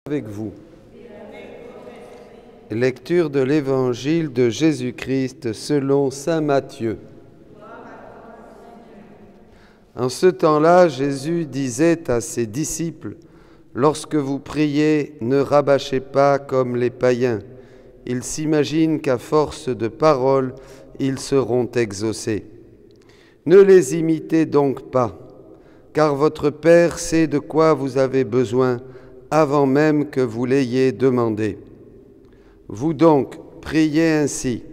Avec vous. Lecture de l'Évangile de Jésus-Christ selon saint Matthieu. En ce temps-là, Jésus disait à ses disciples, « Lorsque vous priez, ne rabâchez pas comme les païens. Ils s'imaginent qu'à force de paroles, ils seront exaucés. Ne les imitez donc pas, car votre Père sait de quoi vous avez besoin avant même que vous l'ayez demandé. Vous donc, priez ainsi.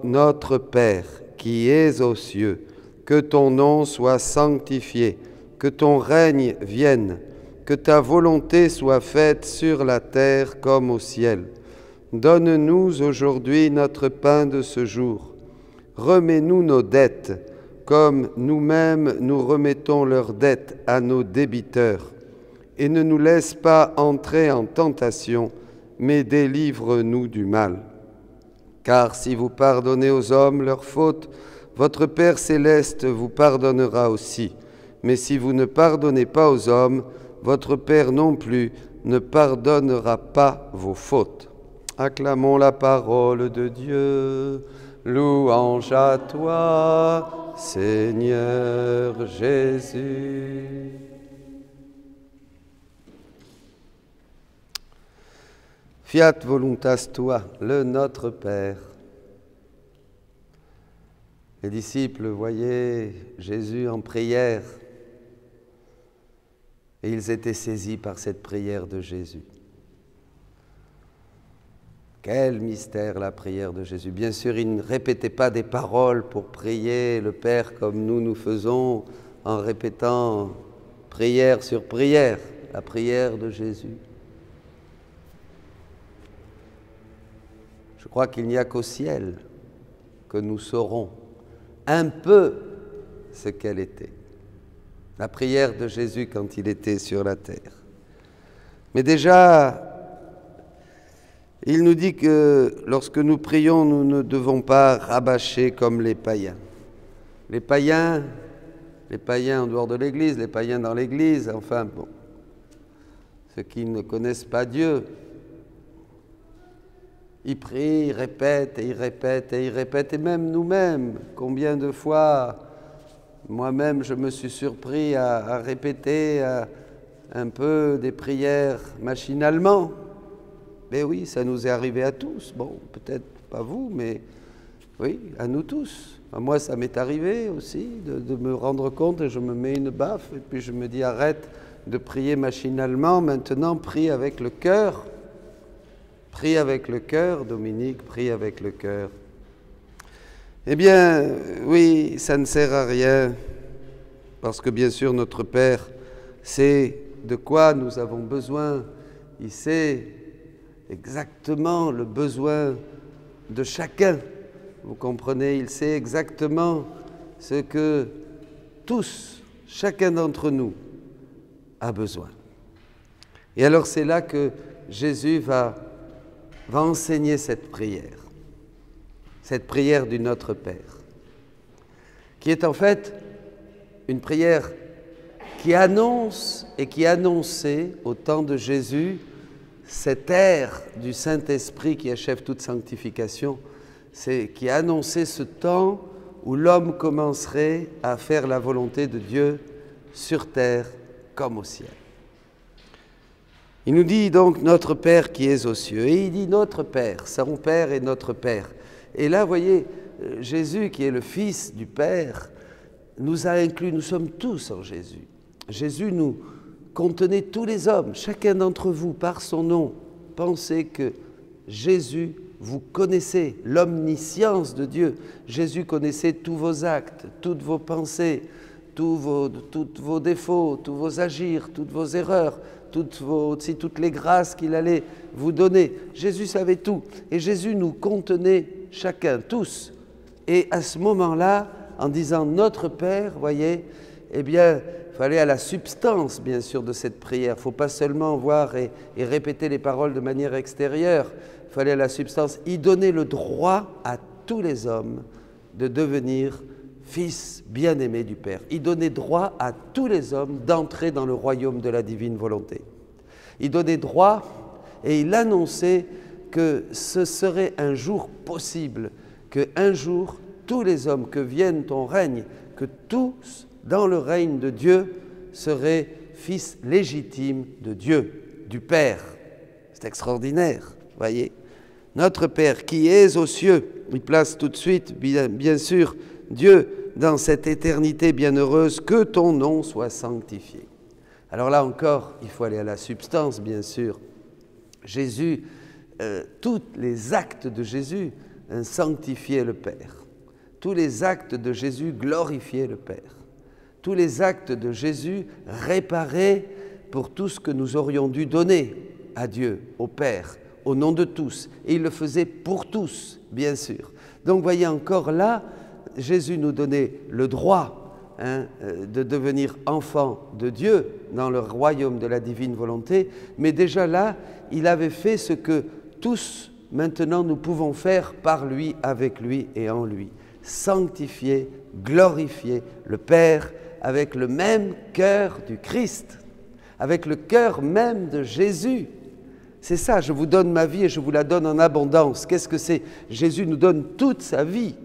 Notre Père qui es aux cieux, que ton nom soit sanctifié, que ton règne vienne, que ta volonté soit faite sur la terre comme au ciel. Donne-nous aujourd'hui notre pain de ce jour. Remets-nous nos dettes, comme nous-mêmes nous remettons leurs dettes à nos débiteurs. Et ne nous laisse pas entrer en tentation, mais délivre-nous du mal. Car si vous pardonnez aux hommes leurs fautes, votre Père céleste vous pardonnera aussi. Mais si vous ne pardonnez pas aux hommes, votre Père non plus ne pardonnera pas vos fautes. » Acclamons la parole de Dieu. Louange à toi, Seigneur Jésus. Fiat voluntas tua, le Notre Père. Les disciples voyaient Jésus en prière et ils étaient saisis par cette prière de Jésus. Quel mystère la prière de Jésus. Bien sûr, il ne répétait pas des paroles pour prier le Père comme nous faisons en répétant prière sur prière, la prière de Jésus. Je crois qu'il n'y a qu'au ciel que nous saurons un peu ce qu'elle était. La prière de Jésus quand il était sur la terre. Mais déjà, il nous dit que lorsque nous prions, nous ne devons pas rabâcher comme les païens. Les païens en dehors de l'Église, les païens dans l'Église, enfin bon, ceux qui ne connaissent pas Dieu, ils prient, ils répètent et ils répètent et ils répètent. Et même nous-mêmes, combien de fois, moi-même, je me suis surpris à répéter un peu des prières machinalement. Mais oui, ça nous est arrivé à tous. Bon, peut-être pas vous, mais oui, à nous tous. Moi, ça m'est arrivé aussi de me rendre compte et je me mets une baffe et puis je me dis arrête de prier machinalement, maintenant prie avec le cœur. Prie avec le cœur, Dominique, prie avec le cœur. Eh bien, oui, ça ne sert à rien, parce que bien sûr, notre Père sait de quoi nous avons besoin. Il sait exactement le besoin de chacun. Vous comprenez, il sait exactement ce que tous, chacun d'entre nous, a besoin. Et alors c'est là que Jésus va enseigner cette prière du Notre Père, qui est en fait une prière qui annonce et qui annonçait au temps de Jésus cette ère du Saint-Esprit qui achève toute sanctification, qui annonçait ce temps où l'homme commencerait à faire la volonté de Dieu sur terre comme au ciel. Il nous dit donc « Notre Père qui es aux cieux ». Et il dit « Notre Père », son Père est notre Père. Et là, vous voyez, Jésus qui est le Fils du Père, nous a inclus, nous sommes tous en Jésus. Jésus nous contenait tous les hommes, chacun d'entre vous, par son nom. Pensez que Jésus, vous connaissez l'omniscience de Dieu. Jésus connaissait tous vos actes, toutes vos pensées, tous vos défauts, tous vos agirs, toutes vos erreurs, toutes les grâces qu'il allait vous donner. Jésus savait tout. Et Jésus nous contenait chacun, tous. Et à ce moment-là, en disant « Notre Père », voyez, eh bien, il fallait à la substance, bien sûr, de cette prière. Il ne faut pas seulement voir et répéter les paroles de manière extérieure. Il fallait à la substance y donner le droit à tous les hommes de devenir Fils bien-aimé du Père. Il donnait droit à tous les hommes d'entrer dans le royaume de la divine volonté. Il donnait droit et il annonçait que ce serait un jour possible, qu'un jour, tous les hommes que viennent ton règne, que tous dans le règne de Dieu seraient fils légitimes de Dieu, du Père. C'est extraordinaire, voyez. Notre Père qui es aux cieux, il place tout de suite, bien sûr, Dieu dans cette éternité bienheureuse, que ton nom soit sanctifié. Alors là encore, il faut aller à la substance, bien sûr. Jésus, tous les actes de Jésus sanctifiaient le Père. Tous les actes de Jésus glorifiaient le Père. Tous les actes de Jésus réparaient pour tout ce que nous aurions dû donner à Dieu, au Père, au nom de tous. Et il le faisait pour tous, bien sûr. Donc, voyez encore là, Jésus nous donnait le droit de devenir enfant de Dieu dans le royaume de la divine volonté. Mais déjà là, il avait fait ce que tous, maintenant, nous pouvons faire par lui, avec lui et en lui. Sanctifier, glorifier le Père avec le même cœur du Christ, avec le cœur même de Jésus. C'est ça, je vous donne ma vie et je vous la donne en abondance. Qu'est-ce que c'est? Jésus nous donne toute sa vie,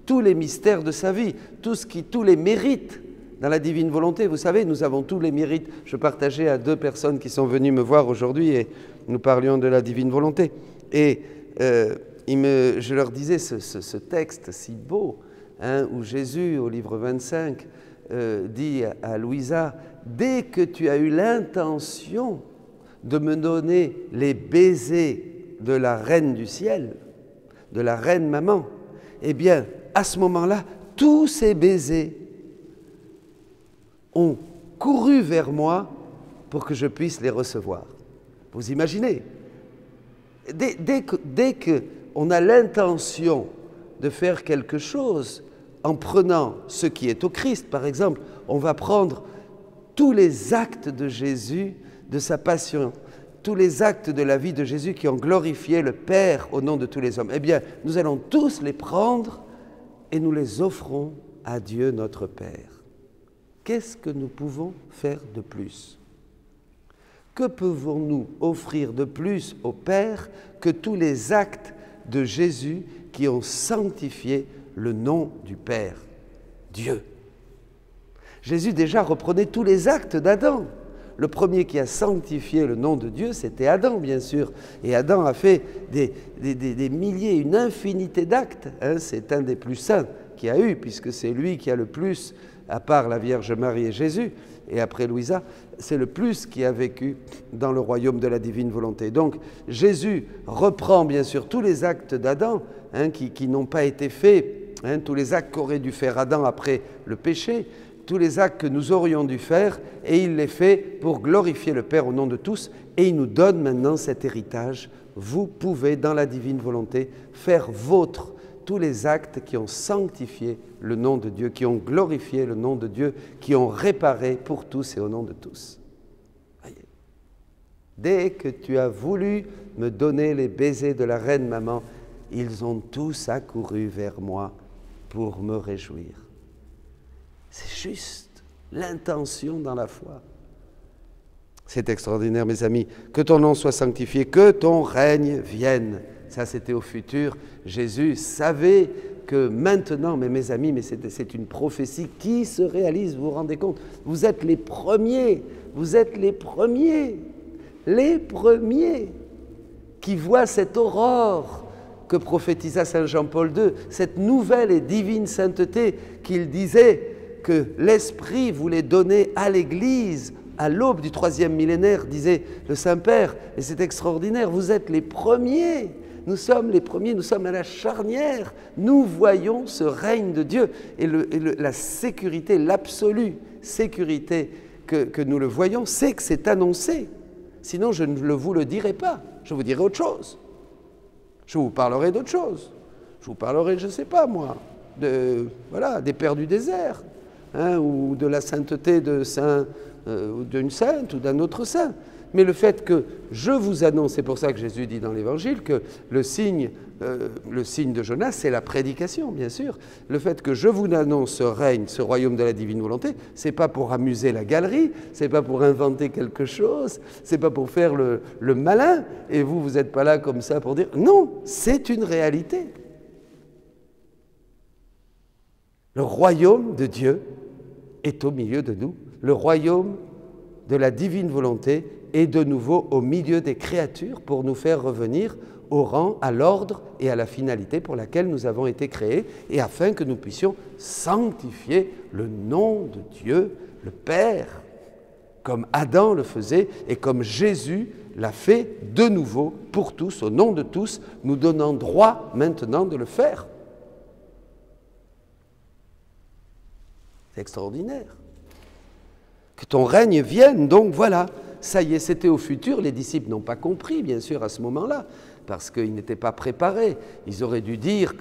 tous les mystères de sa vie, tous les mérites dans la divine volonté. Vous savez, nous avons tous les mérites. Je partageais à 2 personnes qui sont venues me voir aujourd'hui et nous parlions de la divine volonté. Et je leur disais ce texte si beau, où Jésus, au livre 25, dit à Louisa, « Dès que tu as eu l'intention de me donner les baisers de la reine du ciel, de la reine maman, eh bien, à ce moment-là, tous ces baisers ont couru vers moi pour que je puisse les recevoir. » Vous imaginez? Dès qu'on a l'intention de faire quelque chose, en prenant ce qui est au Christ, par exemple, on va prendre tous les actes de Jésus, de sa passion, tous les actes de la vie de Jésus qui ont glorifié le Père au nom de tous les hommes. Eh bien, nous allons tous les prendre et nous les offrons à Dieu notre Père. Qu'est-ce que nous pouvons faire de plus? Que pouvons-nous offrir de plus au Père que tous les actes de Jésus qui ont sanctifié le nom du Père, Dieu? Jésus déjà reprenait tous les actes d'Adam. Le premier qui a sanctifié le nom de Dieu, c'était Adam, bien sûr. Et Adam a fait des milliers, une infinité d'actes. C'est un des plus saints qu'il y a eu, puisque c'est lui qui a le plus, à part la Vierge Marie et Jésus, et après Louisa, c'est le plus qui a vécu dans le royaume de la divine volonté. Donc Jésus reprend bien sûr tous les actes d'Adam qui n'ont pas été faits, tous les actes qu'aurait dû faire Adam après le péché, tous les actes que nous aurions dû faire, et il les fait pour glorifier le Père au nom de tous, et il nous donne maintenant cet héritage. Vous pouvez, dans la divine volonté, faire vôtre tous les actes qui ont sanctifié le nom de Dieu, qui ont glorifié le nom de Dieu, qui ont réparé pour tous et au nom de tous. Voyez. Dès que tu as voulu me donner les baisers de la reine maman, ils ont tous accouru vers moi pour me réjouir. C'est juste l'intention dans la foi. C'est extraordinaire, mes amis. Que ton nom soit sanctifié, que ton règne vienne. Ça, c'était au futur. Jésus savait que maintenant, mais mes amis, mais c'est une prophétie qui se réalise, vous vous rendez compte? Vous êtes les premiers qui voient cette aurore que prophétisa Saint Jean-Paul II, cette nouvelle et divine sainteté qu'il disait que l'Esprit voulait donner à l'Église à l'aube du 3e millénaire, disait le Saint-Père. Et c'est extraordinaire, vous êtes les premiers. Nous sommes les premiers, nous sommes à la charnière. Nous voyons ce règne de Dieu et la sécurité, l'absolue sécurité que nous le voyons, c'est que c'est annoncé. Sinon, je ne vous le dirai pas. Je vous dirai autre chose. Je vous parlerai d'autre chose. Je vous parlerai, je ne sais pas moi, des pères du désert, ou de la sainteté d'une sainte ou d'un autre saint. mais le fait que je vous annonce, c'est pour ça que Jésus dit dans l'Évangile que le signe de Jonas, c'est la prédication, bien sûr. Le fait que je vous annonce ce règne, ce royaume de la divine volonté, c'est pas pour amuser la galerie, c'est pas pour inventer quelque chose, c'est pas pour faire le malin, et vous n'êtes pas là comme ça pour dire... Non, c'est une réalité. Le royaume de Dieu est au milieu de nous. Le royaume de la divine volonté est de nouveau au milieu des créatures pour nous faire revenir au rang, à l'ordre et à la finalité pour laquelle nous avons été créés, et afin que nous puissions sanctifier le nom de Dieu, le Père, comme Adam le faisait et comme Jésus l'a fait de nouveau pour tous, au nom de tous, nous donnant droit maintenant de le faire. C'est extraordinaire. Que ton règne vienne, donc voilà, ça y est, c'était au futur, les disciples n'ont pas compris, bien sûr, à ce moment-là, parce qu'ils n'étaient pas préparés. Ils auraient dû dire,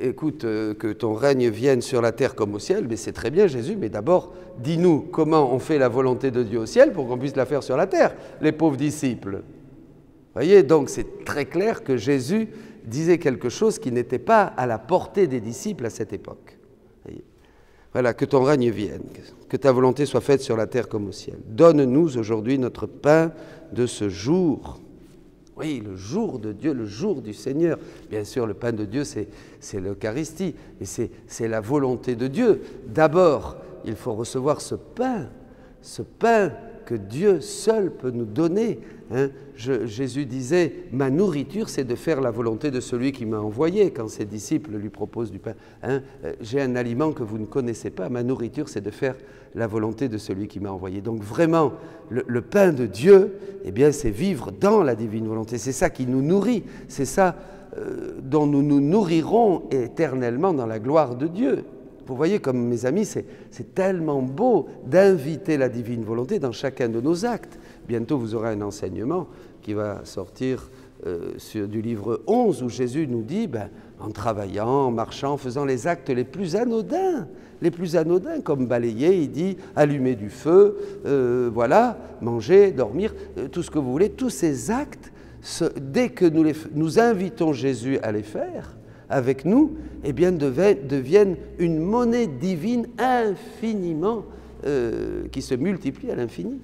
écoute, que ton règne vienne sur la terre comme au ciel, mais c'est très bien Jésus, mais d'abord, dis-nous comment on fait la volonté de Dieu au ciel pour qu'on puisse la faire sur la terre, les pauvres disciples. Vous voyez, donc c'est très clair que Jésus disait quelque chose qui n'était pas à la portée des disciples à cette époque. Voyez. Voilà, que ton règne vienne, que ta volonté soit faite sur la terre comme au ciel. Donne-nous aujourd'hui notre pain de ce jour. Oui, le jour de Dieu, le jour du Seigneur. Bien sûr, le pain de Dieu, c'est l'Eucharistie, et c'est la volonté de Dieu. D'abord, il faut recevoir ce pain que Dieu seul peut nous donner. Hein. Jésus disait, ma nourriture, c'est de faire la volonté de celui qui m'a envoyé, quand ses disciples lui proposent du pain. Hein. J'ai un aliment que vous ne connaissez pas, ma nourriture, c'est de faire la volonté de celui qui m'a envoyé. Donc vraiment, le pain de Dieu, eh bien, c'est vivre dans la divine volonté. C'est ça qui nous nourrit, c'est ça dont nous nous nourrirons éternellement dans la gloire de Dieu. Vous voyez, comme mes amis, c'est tellement beau d'inviter la divine volonté dans chacun de nos actes. Bientôt, vous aurez un enseignement qui va sortir du livre 11, où Jésus nous dit, en travaillant, en marchant, en faisant les actes les plus anodins, comme balayer, il dit, allumer du feu, voilà, manger, dormir, tout ce que vous voulez, tous ces actes, dès que nous invitons Jésus à les faire, avec nous, eh bien, deviennent une monnaie divine infiniment qui se multiplie à l'infini.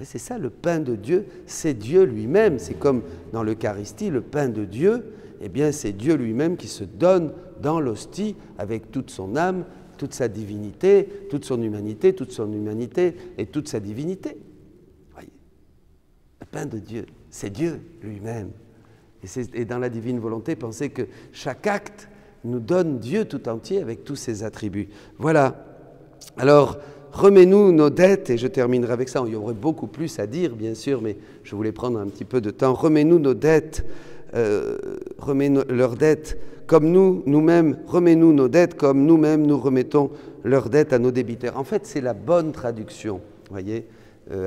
C'est ça, le pain de Dieu, c'est Dieu lui-même. C'est comme dans l'Eucharistie, le pain de Dieu, eh bien, c'est Dieu lui-même qui se donne dans l'hostie avec toute son âme, toute sa divinité, toute son humanité et toute sa divinité. Voyez, le pain de Dieu, c'est Dieu lui-même. Et dans la divine volonté, pensez que chaque acte nous donne Dieu tout entier avec tous ses attributs. Voilà. Alors, remets-nous nos dettes, et je terminerai avec ça. Il y aurait beaucoup plus à dire, bien sûr, mais je voulais prendre un petit peu de temps. Remets-nous nos dettes, leurs dettes, comme nous-mêmes, remets-nous nos dettes, comme nous-mêmes nous remettons leurs dettes à nos débiteurs. En fait, c'est la bonne traduction, vous voyez.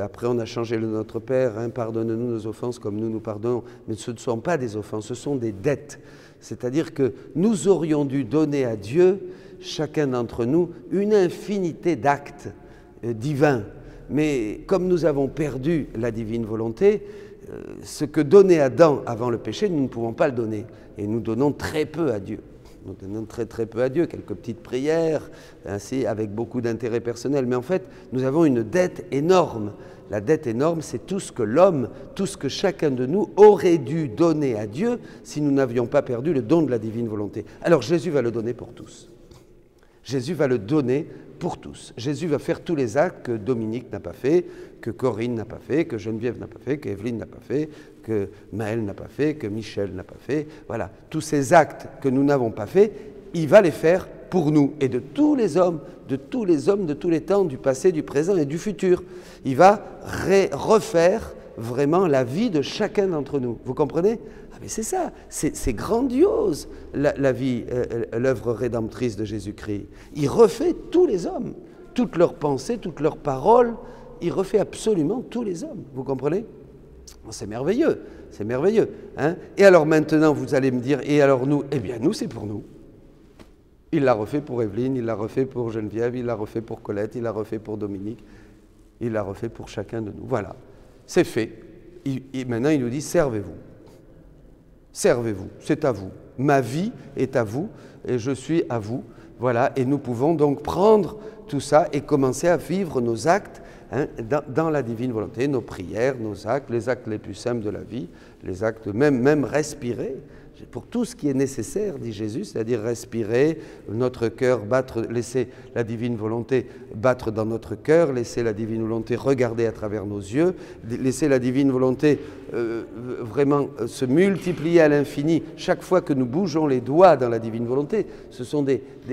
Après, on a changé le Notre Père, hein, pardonne-nous nos offenses comme nous pardonnons. Mais ce ne sont pas des offenses, ce sont des dettes. C'est-à-dire que nous aurions dû donner à Dieu, chacun d'entre nous, une infinité d'actes divins. Mais comme nous avons perdu la divine volonté, ce que donnait Adam avant le péché, nous ne pouvons pas le donner. Et nous donnons très peu à Dieu. Nous donnons très peu à Dieu, quelques petites prières, ainsi, avec beaucoup d'intérêt personnel. Mais en fait, nous avons une dette énorme. La dette énorme, c'est tout ce que l'homme, tout ce que chacun de nous aurait dû donner à Dieu si nous n'avions pas perdu le don de la divine volonté. Alors Jésus va le donner pour tous. Jésus va le donner pour tous. Jésus va faire tous les actes que Dominique n'a pas fait, que Corinne n'a pas fait, que Geneviève n'a pas fait, que Evelyne n'a pas fait, que Maëlle n'a pas fait, que Michel n'a pas fait. Voilà, tous ces actes que nous n'avons pas fait, il va les faire pour nous et de tous les hommes de tous les temps, du passé, du présent et du futur. Il va refaire vraiment la vie de chacun d'entre nous. Vous comprenez ? Ah mais c'est ça, c'est grandiose la vie, l'œuvre rédemptrice de Jésus-Christ. Il refait tous les hommes, toutes leurs pensées, toutes leurs paroles, il refait absolument tous les hommes. Vous comprenez ? C'est merveilleux, c'est merveilleux. Hein ? Et alors maintenant, vous allez me dire, et alors nous ? Eh bien nous, c'est pour nous. Il l'a refait pour Evelyne, il l'a refait pour Geneviève, il l'a refait pour Colette, il l'a refait pour Dominique. Il l'a refait pour chacun de nous. Voilà, c'est fait. Et maintenant, il nous dit, servez-vous. Servez-vous, c'est à vous. Ma vie est à vous et je suis à vous. Voilà, et nous pouvons donc prendre tout ça et commencer à vivre nos actes dans la divine volonté, nos prières, nos actes, les actes les plus simples de la vie, les actes même respirer. Pour tout ce qui est nécessaire, dit Jésus, c'est-à-dire respirer, notre cœur battre, laisser la divine volonté battre dans notre cœur, laisser la divine volonté regarder à travers nos yeux, laisser la divine volonté vraiment se multiplier à l'infini. Chaque fois que nous bougeons les doigts dans la divine volonté, ce sont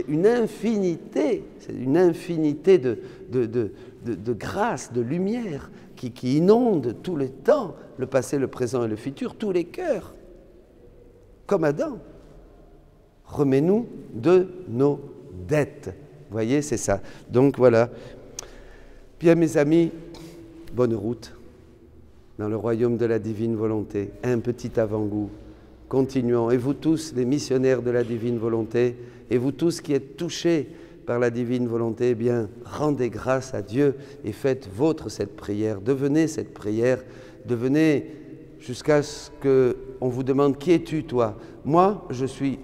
une infinité de grâce, de lumière qui inonde tout le temps, le passé, le présent et le futur, tous les cœurs. Comme Adam, remets-nous de nos dettes. Vous voyez, c'est ça. Donc voilà. Bien mes amis, bonne route dans le royaume de la divine volonté. Un petit avant-goût. Continuons. Et vous tous, les missionnaires de la divine volonté, et vous tous qui êtes touchés par la divine volonté, eh bien, rendez grâce à Dieu et faites vôtre cette prière. Devenez cette prière. Devenez jusqu'à ce qu'on vous demande « Qui es-tu, toi ?» Moi, je suis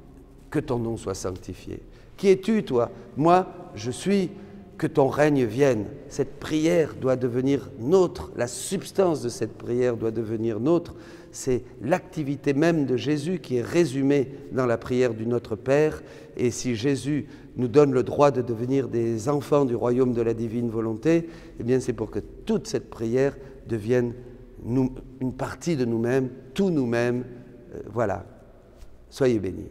« Que ton nom soit sanctifié. » Qui es-tu, toi ? Moi, je suis « Que ton règne vienne. » Cette prière doit devenir nôtre. La substance de cette prière doit devenir nôtre. C'est l'activité même de Jésus qui est résumée dans la prière du Notre Père. Et si Jésus nous donne le droit de devenir des enfants du royaume de la divine volonté, eh bien c'est pour que toute cette prière devienne une partie de nous-mêmes, tout nous-mêmes. Voilà. Soyez bénis.